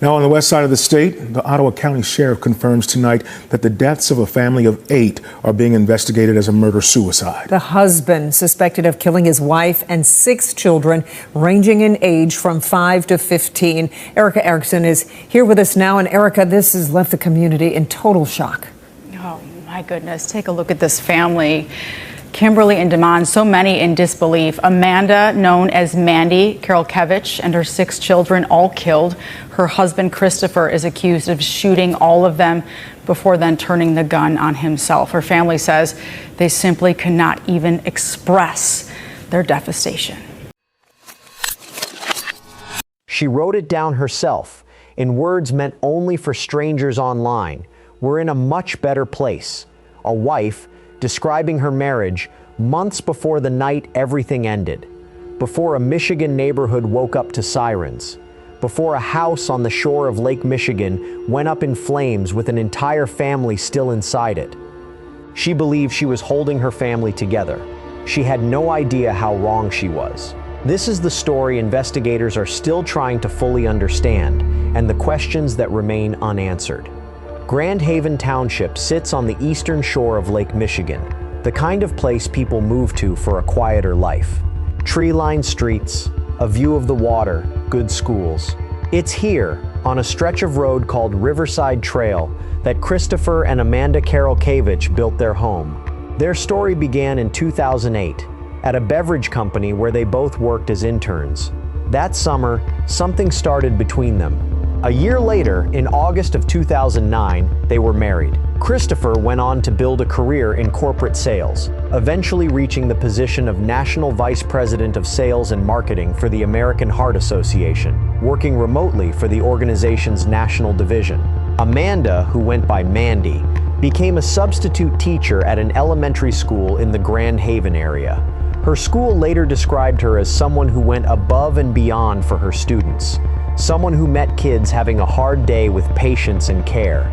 Now, on the west side of the state, the Ottawa County Sheriff confirms tonight that the deaths of a family of 8 are being investigated as a murder-suicide. The husband suspected of killing his wife and 6 children, ranging in age from 5 to 15. Erica Erickson is here with us now. And Erica, this has left the community in total shock. Oh, my goodness. Take a look at this family. Kimberly and Damon, so many in disbelief. Amanda, known as Mandy Karolkiewicz, and her 6 children all killed. Her husband, Kristopher, is accused of shooting all of them before then turning the gun on himself. Her family says they simply cannot even express their devastation. She wrote it down herself in words meant only for strangers online. We're in a much better place. A wife describing her marriage months before the night everything ended, before a Michigan neighborhood woke up to sirens, before a house on the shore of Lake Michigan went up in flames with an entire family still inside it. She believed she was holding her family together. She had no idea how wrong she was. This is the story investigators are still trying to fully understand, and the questions that remain unanswered. Grand Haven Township sits on the eastern shore of Lake Michigan, the kind of place people move to for a quieter life. Tree-lined streets, a view of the water, good schools. It's here, on a stretch of road called Riverside Trail, that Kristopher and Amanda Karolkiewicz built their home. Their story began in 2008, at a beverage company where they both worked as interns. That summer, something started between them. A year later, in August of 2009, they were married. Kristopher went on to build a career in corporate sales, eventually reaching the position of National Vice President of Sales and Marketing for the American Heart Association, working remotely for the organization's national division. Amanda, who went by Mandy, became a substitute teacher at an elementary school in the Grand Haven area. Her school later described her as someone who went above and beyond for her students. Someone who met kids having a hard day with patience and care.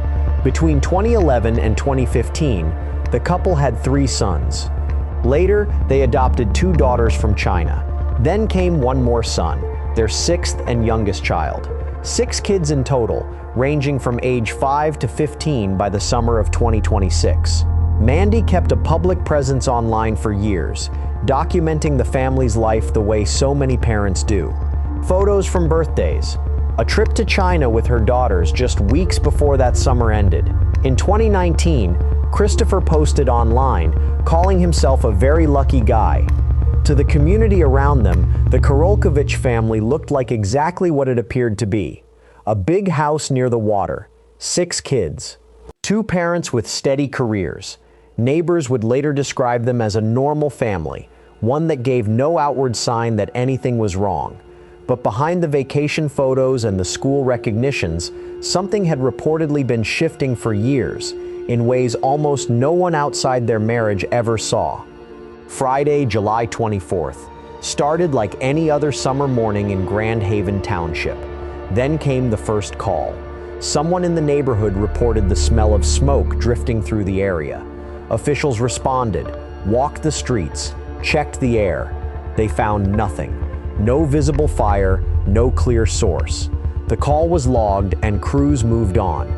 Between 2011 and 2015, the couple had 3 sons. Later, they adopted 2 daughters from China. Then came one more son, their 6th and youngest child. 6 kids in total, ranging from age 5 to 15 by the summer of 2026. Mandy kept a public presence online for years, documenting the family's life the way so many parents do. Photos from birthdays, a trip to China with her daughters just weeks before that summer ended. In 2019, Kristopher posted online, calling himself a very lucky guy. To the community around them, the Karolkiewicz family looked like exactly what it appeared to be. A big house near the water, 6 kids, 2 parents with steady careers. Neighbors would later describe them as a normal family, one that gave no outward sign that anything was wrong. But behind the vacation photos and the school recognitions, something had reportedly been shifting for years, in ways almost no one outside their marriage ever saw. Friday, July 24th, started like any other summer morning in Grand Haven Township. Then came the first call. Someone in the neighborhood reported the smell of smoke drifting through the area. Officials responded, walked the streets, checked the air. They found nothing. No visible fire, no clear source. The call was logged and crews moved on.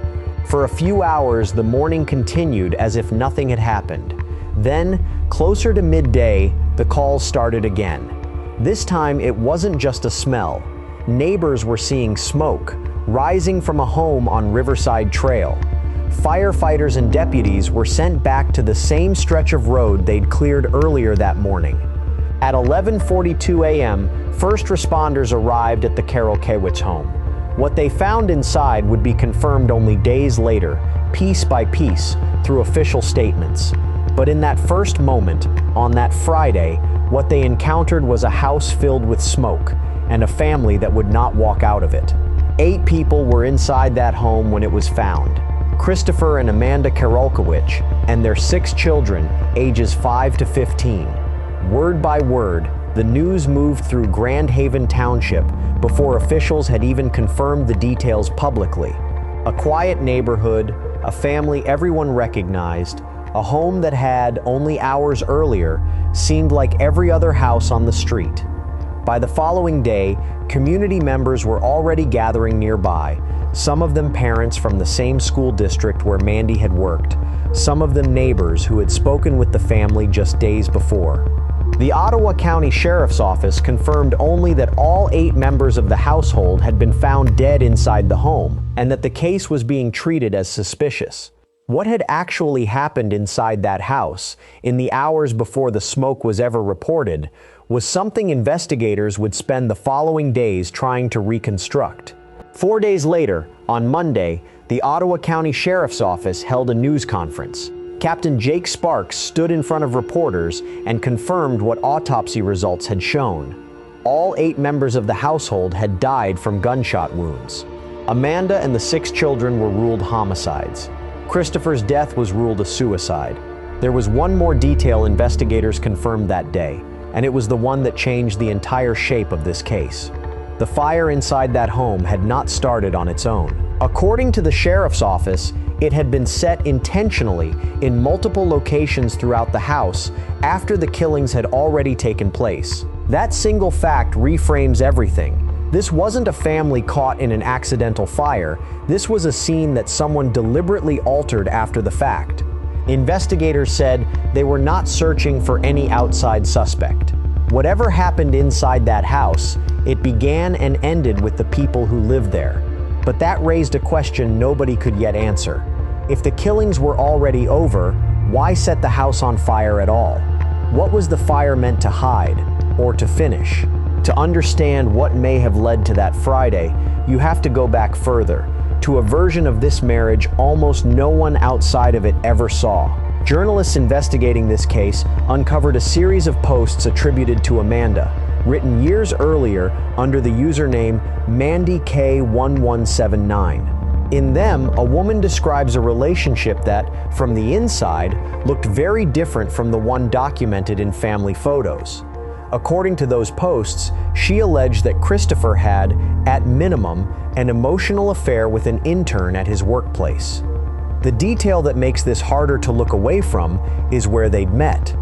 For a few hours, the morning continued as if nothing had happened. Then, closer to midday, the calls started again. This time, it wasn't just a smell. Neighbors were seeing smoke, rising from a home on Riverside Trail. Firefighters and deputies were sent back to the same stretch of road they'd cleared earlier that morning. At 11:42 a.m., first responders arrived at the Karolkiewicz home. What they found inside would be confirmed only days later, piece by piece, through official statements. But in that first moment, on that Friday, what they encountered was a house filled with smoke and a family that would not walk out of it. 8 people were inside that home when it was found. Kristopher and Amanda Karolkiewicz and their 6 children, ages 5 to 15. Word by word, the news moved through Grand Haven Township before officials had even confirmed the details publicly. A quiet neighborhood, a family everyone recognized, a home that had, only hours earlier, seemed like every other house on the street. By the following day, community members were already gathering nearby, Some of them parents from the same school district where Mandy had worked, some of them neighbors who had spoken with the family just days before. The Ottawa County Sheriff's Office confirmed only that all 8 members of the household had been found dead inside the home, and that the case was being treated as suspicious. What had actually happened inside that house, in the hours before the smoke was ever reported, was something investigators would spend the following days trying to reconstruct. 4 days later, on Monday, the Ottawa County Sheriff's Office held a news conference. Captain Jake Sparks stood in front of reporters and confirmed what autopsy results had shown. All 8 members of the household had died from gunshot wounds. Amanda and the 6 children were ruled homicides. Kristopher's death was ruled a suicide. There was one more detail investigators confirmed that day, and it was the one that changed the entire shape of this case. The fire inside that home had not started on its own. According to the sheriff's office, it had been set intentionally in multiple locations throughout the house after the killings had already taken place. That single fact reframes everything. This wasn't a family caught in an accidental fire. This was a scene that someone deliberately altered after the fact. Investigators said they were not searching for any outside suspect. Whatever happened inside that house, it began and ended with the people who lived there. But that raised a question nobody could yet answer. If the killings were already over, why set the house on fire at all? What was the fire meant to hide, or to finish? To understand what may have led to that Friday, you have to go back further, to a version of this marriage almost no one outside of it ever saw. Journalists investigating this case uncovered a series of posts attributed to Amanda, written years earlier under the username MandyK1179. In them, a woman describes a relationship that, from the inside, looked very different from the one documented in family photos. According to those posts, she alleged that Kristopher had, at minimum, an emotional affair with an intern at his workplace. The detail that makes this harder to look away from is where they'd met.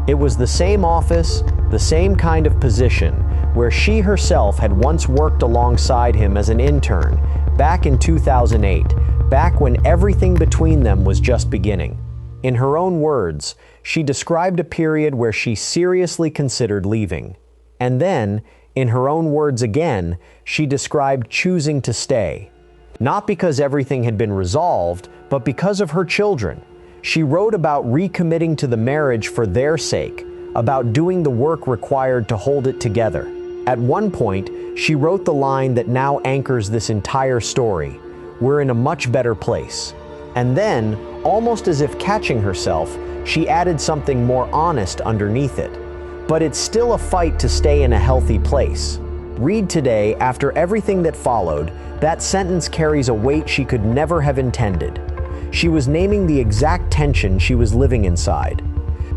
It was the same office, the same kind of position, where she herself had once worked alongside him as an intern, back in 2008, back when everything between them was just beginning. In her own words, she described a period where she seriously considered leaving. And then, in her own words again, she described choosing to stay. Not because everything had been resolved, but because of her children. She wrote about recommitting to the marriage for their sake, about doing the work required to hold it together. At one point, she wrote the line that now anchors this entire story: "We're in a much better place." And then, almost as if catching herself, she added something more honest underneath it. "But it's still a fight to stay in a healthy place." Read today, after everything that followed, that sentence carries a weight she could never have intended. She was naming the exact tension she was living inside.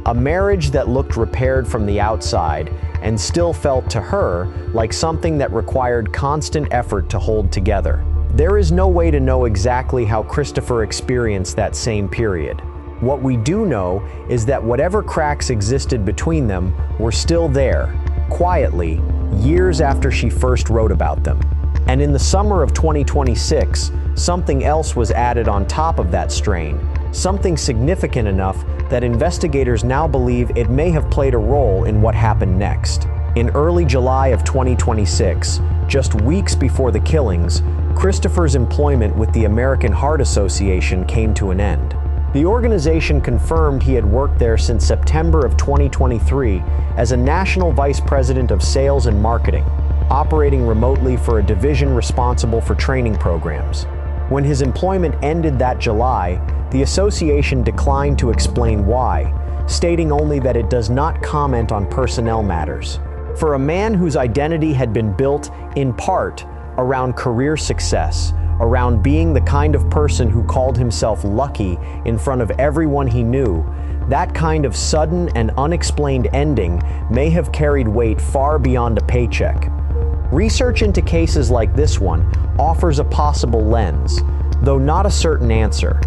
A marriage that looked repaired from the outside and still felt to her like something that required constant effort to hold together. There is no way to know exactly how Kristopher experienced that same period. What we do know is that whatever cracks existed between them were still there, quietly, years after she first wrote about them. And in the summer of 2026, something else was added on top of that strain, something significant enough that investigators now believe it may have played a role in what happened next. In early July of 2026, just weeks before the killings, Kristopher's employment with the American Heart Association came to an end. The organization confirmed he had worked there since September of 2023 as a national vice president of sales and marketing, operating remotely for a division responsible for training programs. When his employment ended that July, the association declined to explain why, stating only that it does not comment on personnel matters. For a man whose identity had been built, in part, around career success, around being the kind of person who called himself lucky in front of everyone he knew, that kind of sudden and unexplained ending may have carried weight far beyond a paycheck. Research into cases like this one offers a possible lens, though not a certain answer.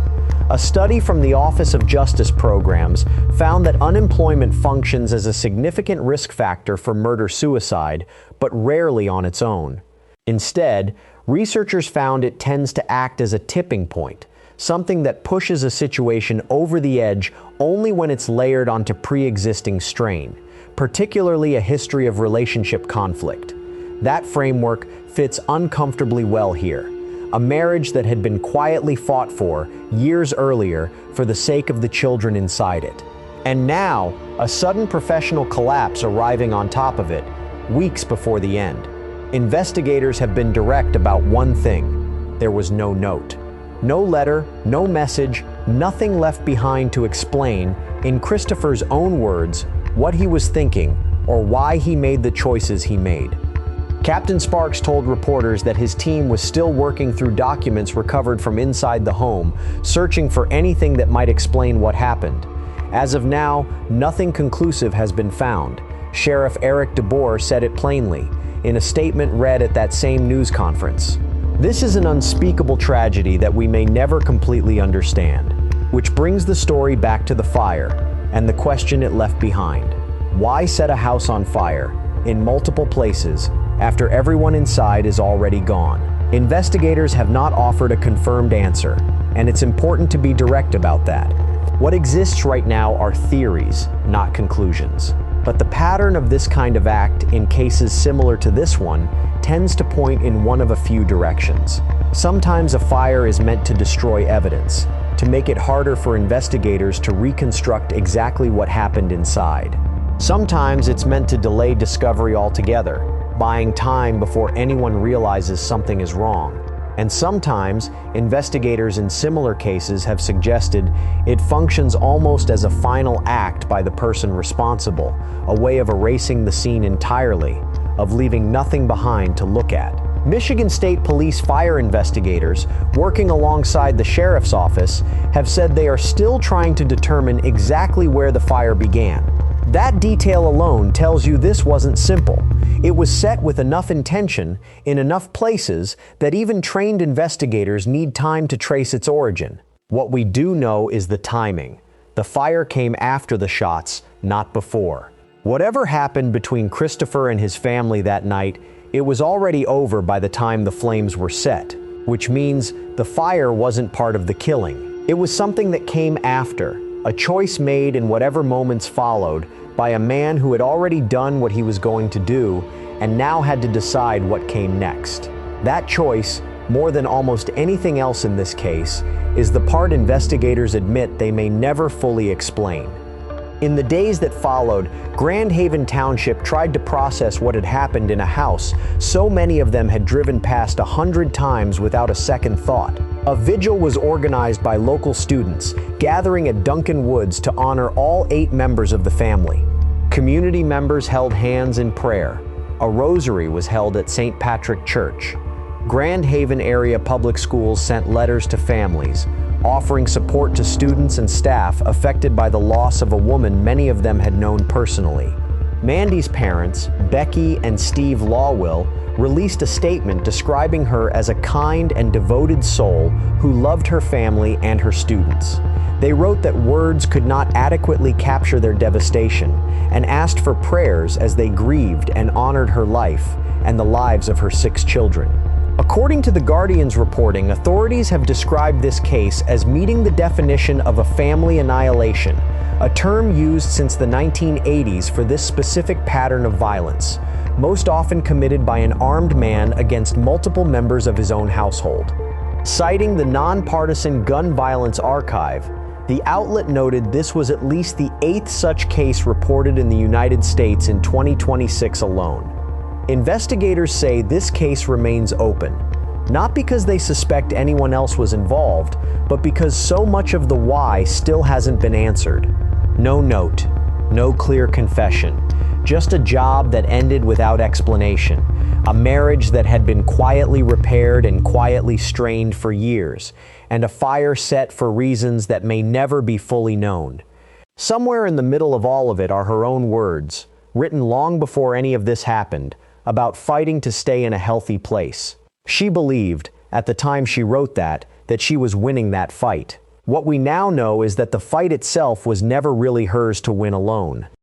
A study from the Office of Justice Programs found that unemployment functions as a significant risk factor for murder-suicide, but rarely on its own. Instead, Researchers found it tends to act as a tipping point, something that pushes a situation over the edge only when it's layered onto pre-existing strain, particularly a history of relationship conflict. That framework fits uncomfortably well here. A marriage that had been quietly fought for years earlier for the sake of the children inside it. And now, a sudden professional collapse arriving on top of it, weeks before the end. Investigators have been direct about one thing: there was no note. No letter, no message, nothing left behind to explain, in Kristopher's own words, what he was thinking or why he made the choices he made. Captain Sparks told reporters that his team was still working through documents recovered from inside the home, searching for anything that might explain what happened. As of now, nothing conclusive has been found. Sheriff Eric DeBoer said it plainly in a statement read at that same news conference. This is an unspeakable tragedy that we may never completely understand, which brings the story back to the fire and the question it left behind. Why set a house on fire in multiple places after everyone inside is already gone? Investigators have not offered a confirmed answer, and it's important to be direct about that. What exists right now are theories, not conclusions. But the pattern of this kind of act in cases similar to this one tends to point in one of a few directions. Sometimes a fire is meant to destroy evidence, to make it harder for investigators to reconstruct exactly what happened inside. Sometimes it's meant to delay discovery altogether, buying time before anyone realizes something is wrong. And sometimes, investigators in similar cases have suggested it functions almost as a final act by the person responsible, a way of erasing the scene entirely, of leaving nothing behind to look at. Michigan State Police fire investigators, working alongside the sheriff's office, have said they are still trying to determine exactly where the fire began. That detail alone tells you this wasn't simple. It was set with enough intention, in enough places, that even trained investigators need time to trace its origin. What we do know is the timing. The fire came after the shots, not before. Whatever happened between Kristopher and his family that night, it was already over by the time the flames were set, which means the fire wasn't part of the killing. It was something that came after, a choice made in whatever moments followed by a man who had already done what he was going to do and now had to decide what came next. That choice, more than almost anything else in this case, is the part investigators admit they may never fully explain. In the days that followed, Grand Haven Township tried to process what had happened in a house so many of them had driven past 100 times without a second thought. A vigil was organized by local students, gathering at Duncan Woods to honor all 8 members of the family. Community members held hands in prayer. A rosary was held at St. Patrick Church. Grand Haven area public schools sent letters to families, offering support to students and staff affected by the loss of a woman many of them had known personally. Mandy's parents, Becky and Steve Lawwill, released a statement describing her as a kind and devoted soul who loved her family and her students. They wrote that words could not adequately capture their devastation and asked for prayers as they grieved and honored her life and the lives of her 6 children. According to The Guardian's reporting, authorities have described this case as meeting the definition of a family annihilation, a term used since the 1980s for this specific pattern of violence, most often committed by an armed man against multiple members of his own household. Citing the Nonpartisan Gun Violence Archive, the outlet noted this was at least the 8th such case reported in the United States in 2026 alone. Investigators say this case remains open, not because they suspect anyone else was involved, but because so much of the why still hasn't been answered. No note, no clear confession, just a job that ended without explanation, a marriage that had been quietly repaired and quietly strained for years, and a fire set for reasons that may never be fully known. Somewhere in the middle of all of it are her own words, written long before any of this happened, about fighting to stay in a healthy place. She believed, at the time she wrote that she was winning that fight. What we now know is that the fight itself was never really hers to win alone.